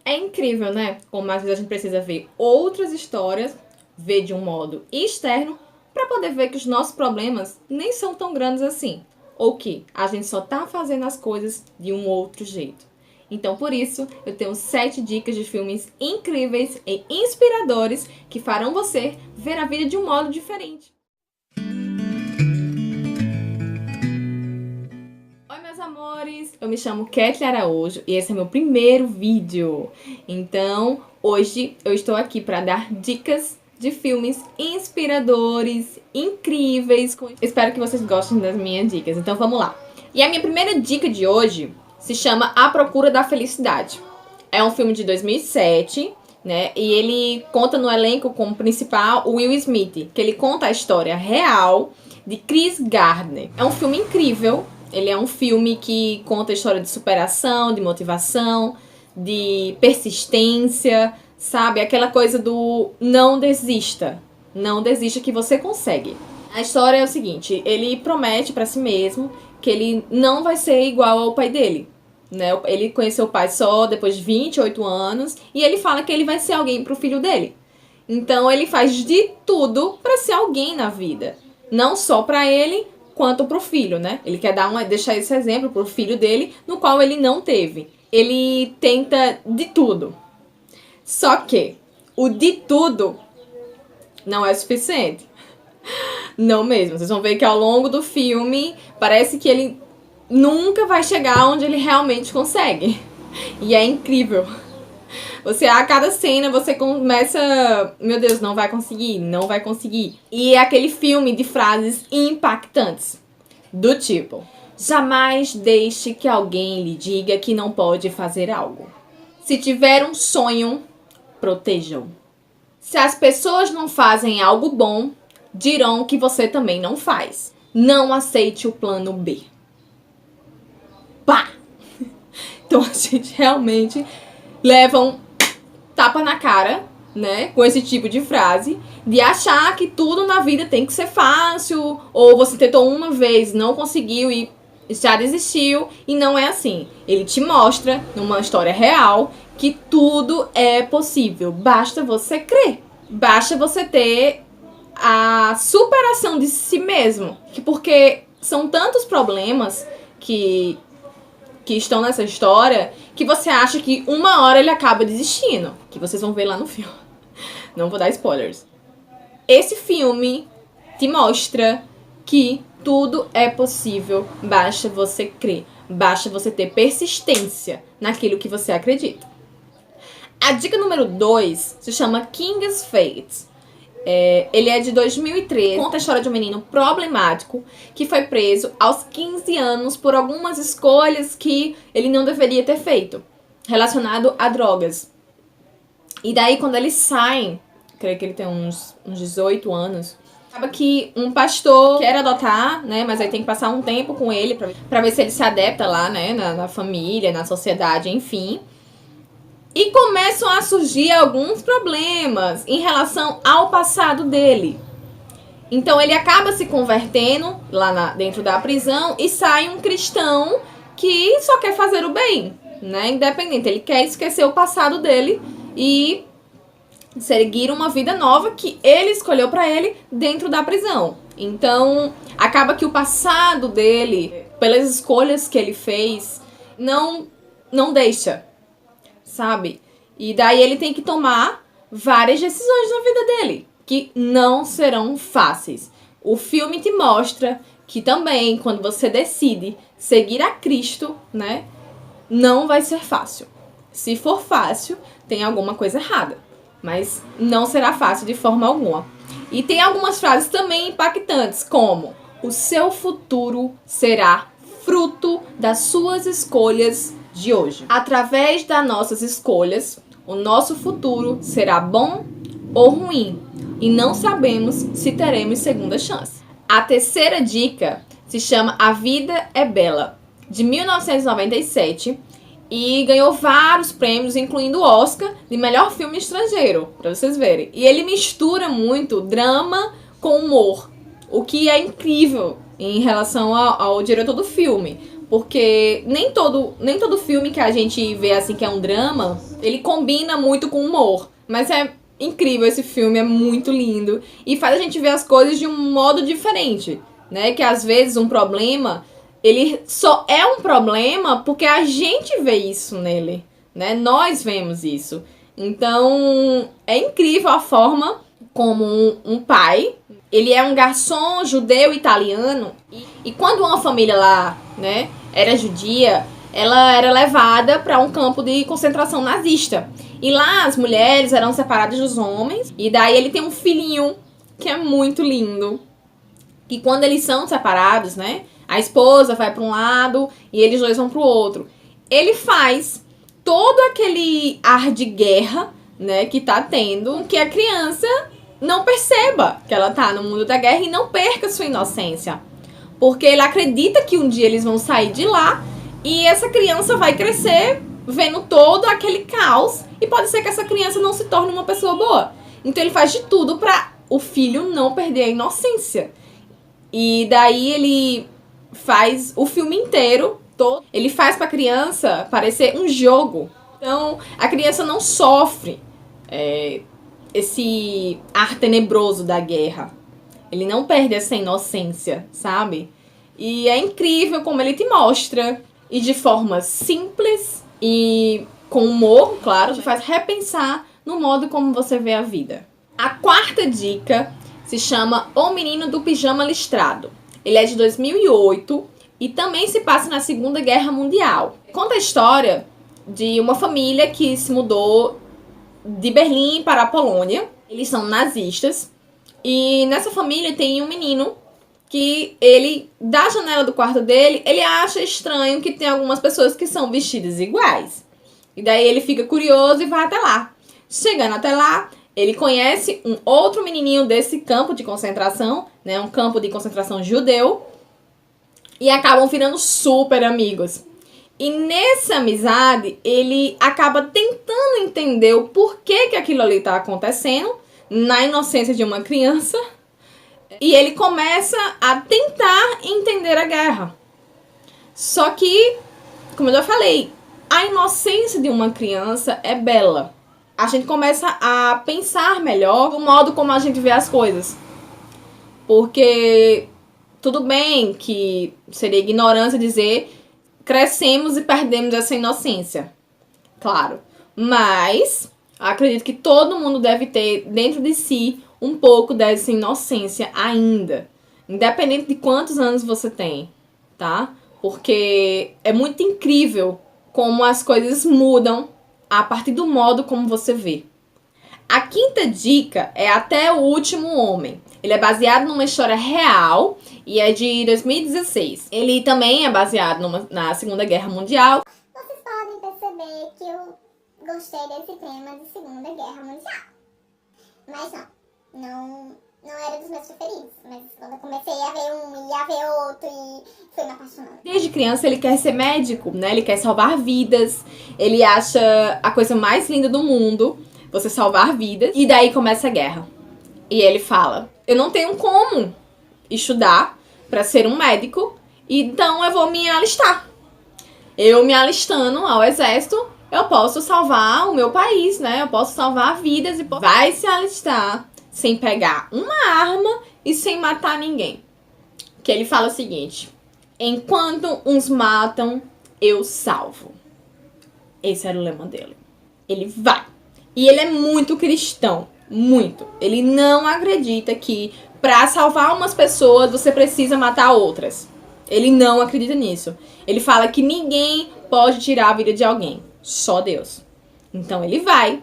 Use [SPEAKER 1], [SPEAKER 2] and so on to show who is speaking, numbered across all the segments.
[SPEAKER 1] É incrível, né? Como às vezes a gente precisa ver outras histórias, ver de um modo externo, para poder ver que os nossos problemas nem são tão grandes assim. Ou que a gente só tá fazendo as coisas de um outro jeito. Então, por isso, eu tenho 7 dicas de filmes incríveis e inspiradores que farão você ver a vida de um modo diferente. Oi, meus amores! Eu me chamo Kathleen Araújo e esse é meu primeiro vídeo. Então, hoje eu estou aqui para dar dicas de filmes inspiradores, incríveis. Espero que vocês gostem das minhas dicas. Então, vamos lá. E a minha primeira dica de hoje se chama A Procura da Felicidade. É um filme de 2007, né? E ele conta no elenco como principal o Will Smith, que ele conta a história real de Chris Gardner. É um filme incrível. Ele é um filme que conta a história de superação, de motivação, de persistência, sabe? Aquela coisa do não desista. Não desista que você consegue. A história é o seguinte, ele promete pra si mesmo que ele não vai ser igual ao pai dele, né? Ele conheceu o pai só depois de 28 anos e ele fala que ele vai ser alguém pro filho dele. Então ele faz de tudo pra ser alguém na vida. Não só pra ele, quanto pro filho, né? Ele quer deixar esse exemplo pro filho dele, no qual ele não teve. Ele tenta de tudo. Só que o de tudo não é suficiente. Não mesmo. Vocês vão ver que ao longo do filme parece que ele nunca vai chegar onde ele realmente consegue. E é incrível. A cada cena você começa... Meu Deus, não vai conseguir, não vai conseguir. E é aquele filme de frases impactantes. Do tipo... Jamais deixe que alguém lhe diga que não pode fazer algo. Se tiver um sonho, proteja-o. Se as pessoas não fazem algo bom, dirão que você também não faz. Não aceite o plano B. Pá! Então a gente realmente leva um tapa na cara, né, com esse tipo de frase, de achar que tudo na vida tem que ser fácil, ou você tentou uma vez, não conseguiu e já desistiu, e não é assim. Ele te mostra, numa história real, que tudo é possível, basta você crer, basta você ter a superação de si mesmo, porque são tantos problemas que estão nessa história, que você acha que uma hora ele acaba desistindo. Que vocês vão ver lá no filme. Não vou dar spoilers. Esse filme te mostra que tudo é possível, basta você crer. Basta você ter persistência naquilo que você acredita. A dica número 2 se chama King's Fate. Ele é de 2013, conta a história de um menino problemático que foi preso aos 15 anos por algumas escolhas que ele não deveria ter feito, relacionado a drogas. E daí quando ele sai, creio que ele tem uns 18 anos, acaba que um pastor quer adotar, né, mas aí tem que passar um tempo com ele pra ver se ele se adapta lá, né, na família, na sociedade, enfim. E começam a surgir alguns problemas em relação ao passado dele. Então ele acaba se convertendo lá dentro da prisão e sai um cristão que só quer fazer o bem, né? Independente, ele quer esquecer o passado dele e seguir uma vida nova que ele escolheu pra ele dentro da prisão. Então acaba que o passado dele, pelas escolhas que ele fez, não deixa, sabe? E daí ele tem que tomar várias decisões na vida dele, que não serão fáceis. O filme te mostra que também, quando você decide seguir a Cristo, né, não vai ser fácil. Se for fácil, tem alguma coisa errada, mas não será fácil de forma alguma. E tem algumas frases também impactantes, como: o seu futuro será fruto das suas escolhas de hoje. Através das nossas escolhas, o nosso futuro será bom ou ruim, e não sabemos se teremos segunda chance. A terceira dica se chama A Vida é Bela, de 1997, e ganhou vários prêmios, incluindo o Oscar de melhor filme estrangeiro, pra vocês verem. E ele mistura muito drama com humor, o que é incrível em relação ao diretor do filme, Porque nem todo filme que a gente vê assim que é um drama, ele combina muito com humor. Mas é incrível esse filme, é muito lindo. E faz a gente ver as coisas de um modo diferente, né? Que às vezes um problema, ele só é um problema porque a gente vê isso nele, né? Nós vemos isso. Então, é incrível a forma como um pai, ele é um garçom judeu italiano, e quando uma família lá, né, era judia, ela era levada para um campo de concentração nazista. E lá as mulheres eram separadas dos homens, e daí ele tem um filhinho que é muito lindo. E quando eles são separados, né, a esposa vai para um lado e eles dois vão para o outro. Ele faz todo aquele ar de guerra, né, que tá tendo, que a criança não perceba que ela tá no mundo da guerra e não perca sua inocência. Porque ele acredita que um dia eles vão sair de lá e essa criança vai crescer vendo todo aquele caos e pode ser que essa criança não se torne uma pessoa boa. Então ele faz de tudo pra o filho não perder a inocência. E daí ele faz o filme inteiro, ele faz pra criança parecer um jogo. Então a criança não sofre esse ar tenebroso da guerra. Ele não perde essa inocência, sabe? E é incrível como ele te mostra. E de forma simples e com humor, claro, te faz repensar no modo como você vê a vida. A quarta dica se chama O Menino do Pijama Listrado. Ele é de 2008 e também se passa na Segunda Guerra Mundial. Conta a história de uma família que se mudou de Berlim para a Polônia. Eles são nazistas. E nessa família tem um menino que ele, da janela do quarto dele, ele acha estranho que tem algumas pessoas que são vestidas iguais. E daí ele fica curioso e vai até lá. Chegando até lá, ele conhece um outro menininho desse campo de concentração, né, um campo de concentração judeu, e acabam virando super amigos. E nessa amizade, ele acaba tentando entender o porquê que aquilo ali tá acontecendo, na inocência de uma criança, e ele começa a tentar entender a guerra. Só que, como eu já falei, a inocência de uma criança é bela. A gente começa a pensar melhor no modo como a gente vê as coisas. Porque tudo bem que seria ignorância dizer crescemos e perdemos essa inocência. Claro. Mas acredito que todo mundo deve ter dentro de si um pouco dessa inocência ainda. Independente de quantos anos você tem, tá? Porque é muito incrível como as coisas mudam a partir do modo como você vê. A quinta dica é Até o Último Homem. Ele é baseado numa história real e é de 2016. Ele também é baseado na Segunda Guerra Mundial.
[SPEAKER 2] Vocês podem perceber que eu gostei desse tema de Segunda Guerra Mundial. Mas não era dos meus preferidos. Mas quando eu comecei a ver um, ia ver outro e fui me apaixonando.
[SPEAKER 1] Desde criança ele quer ser médico, né? Ele quer salvar vidas. Ele acha a coisa mais linda do mundo você salvar vidas. E daí começa a guerra. E ele fala, eu não tenho como estudar pra ser um médico, então eu vou me alistar. Eu me alistando ao exército, eu posso salvar o meu país, né? Eu posso salvar vidas e vai se alistar sem pegar uma arma e sem matar ninguém. Que ele fala o seguinte, enquanto uns matam, eu salvo. Esse era o lema dele. Ele vai. E ele é muito cristão. Muito. Ele não acredita que pra salvar umas pessoas você precisa matar outras. Ele não acredita nisso. Ele fala que ninguém pode tirar a vida de alguém. Só Deus. Então ele vai.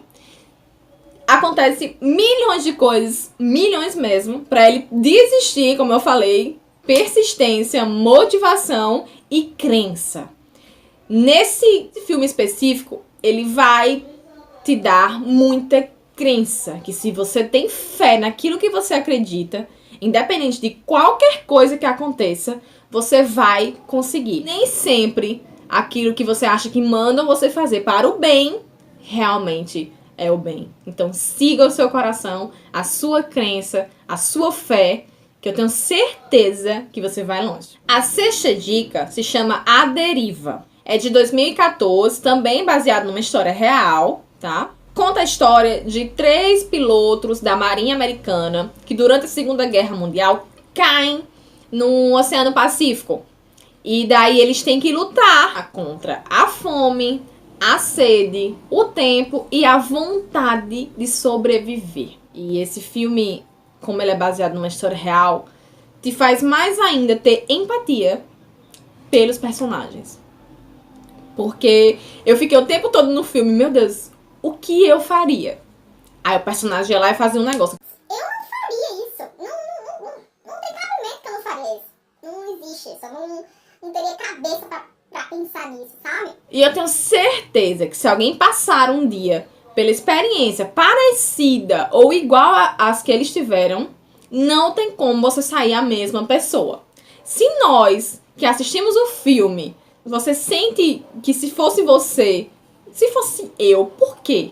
[SPEAKER 1] Acontece milhões de coisas, milhões mesmo, pra ele desistir, como eu falei. Persistência, motivação e crença. Nesse filme específico, ele vai te dar muita crença. Que se você tem fé naquilo que você acredita, independente de qualquer coisa que aconteça, você vai conseguir. Nem sempre aquilo que você acha que mandam você fazer para o bem, realmente é o bem. Então siga o seu coração, a sua crença, a sua fé que eu tenho certeza que você vai longe. A sexta dica se chama A Deriva. É de 2014, também baseado numa história real, tá? Conta a história de 3 pilotos da Marinha Americana que durante a Segunda Guerra Mundial caem no Oceano Pacífico. E daí eles têm que lutar contra a fome, a sede, o tempo e a vontade de sobreviver. E esse filme, como ele é baseado numa história real, te faz mais ainda ter empatia pelos personagens. Porque eu fiquei o tempo todo no filme, meu Deus, o que eu faria? Aí o personagem ia lá e fazia um negócio.
[SPEAKER 2] Eu não faria isso. Não tem cabimento que eu não faria isso. Não existe isso. Eu não teria cabeça pra pensar nisso, sabe?
[SPEAKER 1] E eu tenho certeza que se alguém passar um dia pela experiência parecida ou igual às que eles tiveram, não tem como você sair a mesma pessoa. Se nós, que assistimos o filme, você sente que se fosse você, se fosse eu, por quê?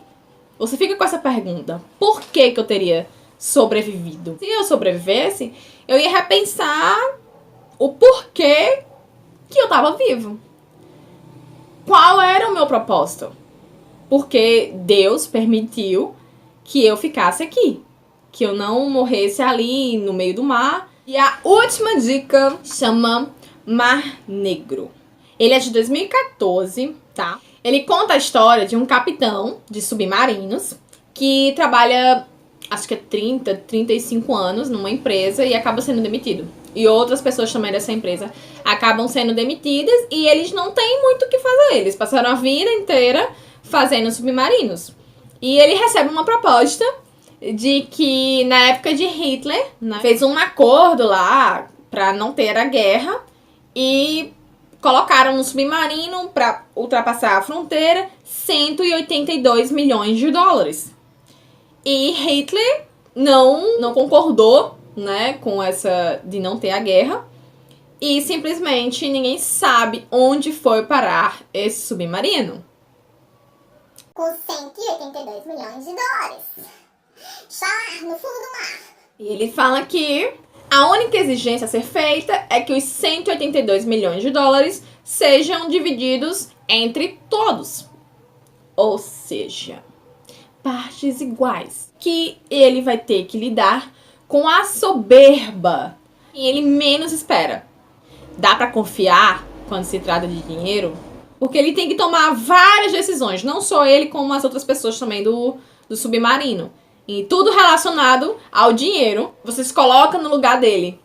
[SPEAKER 1] Você fica com essa pergunta. Por que eu teria sobrevivido? Se eu sobrevivesse, eu ia repensar o porquê que eu tava vivo. Qual era o meu propósito? Porque Deus permitiu que eu ficasse aqui. Que eu não morresse ali no meio do mar. E a última dica chama Mar Negro. Ele é de 2014, tá? Ele conta a história de um capitão de submarinos que trabalha, acho que é 35 anos numa empresa e acaba sendo demitido. E outras pessoas também dessa empresa acabam sendo demitidas e eles não têm muito o que fazer. Eles passaram a vida inteira fazendo submarinos. E ele recebe uma proposta de que na época de Hitler, né, fez um acordo lá para não ter a guerra e colocaram um submarino para ultrapassar a fronteira, 182 milhões de dólares. E Hitler não concordou, né, com essa de não ter a guerra. E simplesmente ninguém sabe onde foi parar esse submarino.
[SPEAKER 2] Com 182 milhões de dólares. Está lá no fundo do mar.
[SPEAKER 1] E ele fala que a única exigência a ser feita é que os 182 milhões de dólares sejam divididos entre todos. Ou seja, partes iguais. Que ele vai ter que lidar com a soberba que ele menos espera. Dá pra confiar quando se trata de dinheiro? Porque ele tem que tomar várias decisões. Não só ele, como as outras pessoas também do submarino. E tudo relacionado ao dinheiro, você se coloca no lugar dele.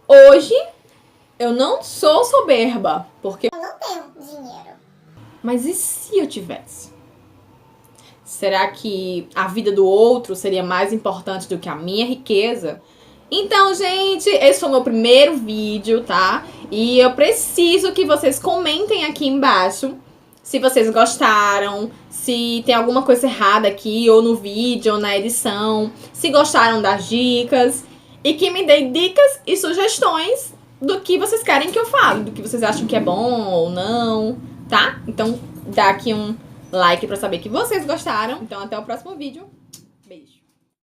[SPEAKER 1] Hoje, eu não sou soberba, porque
[SPEAKER 2] Eu não tenho dinheiro.
[SPEAKER 1] mas e se eu tivesse? Será que a vida do outro seria mais importante do que a minha riqueza? Então, gente, esse foi o meu primeiro vídeo, tá? E eu preciso que vocês comentem aqui embaixo se vocês gostaram, se tem alguma coisa errada aqui, ou no vídeo, ou na edição, se gostaram das dicas, e que me deem dicas e sugestões do que vocês querem que eu fale, do que vocês acham que é bom ou não, tá? Então, dá aqui um like pra saber que vocês gostaram. Então, até o próximo vídeo.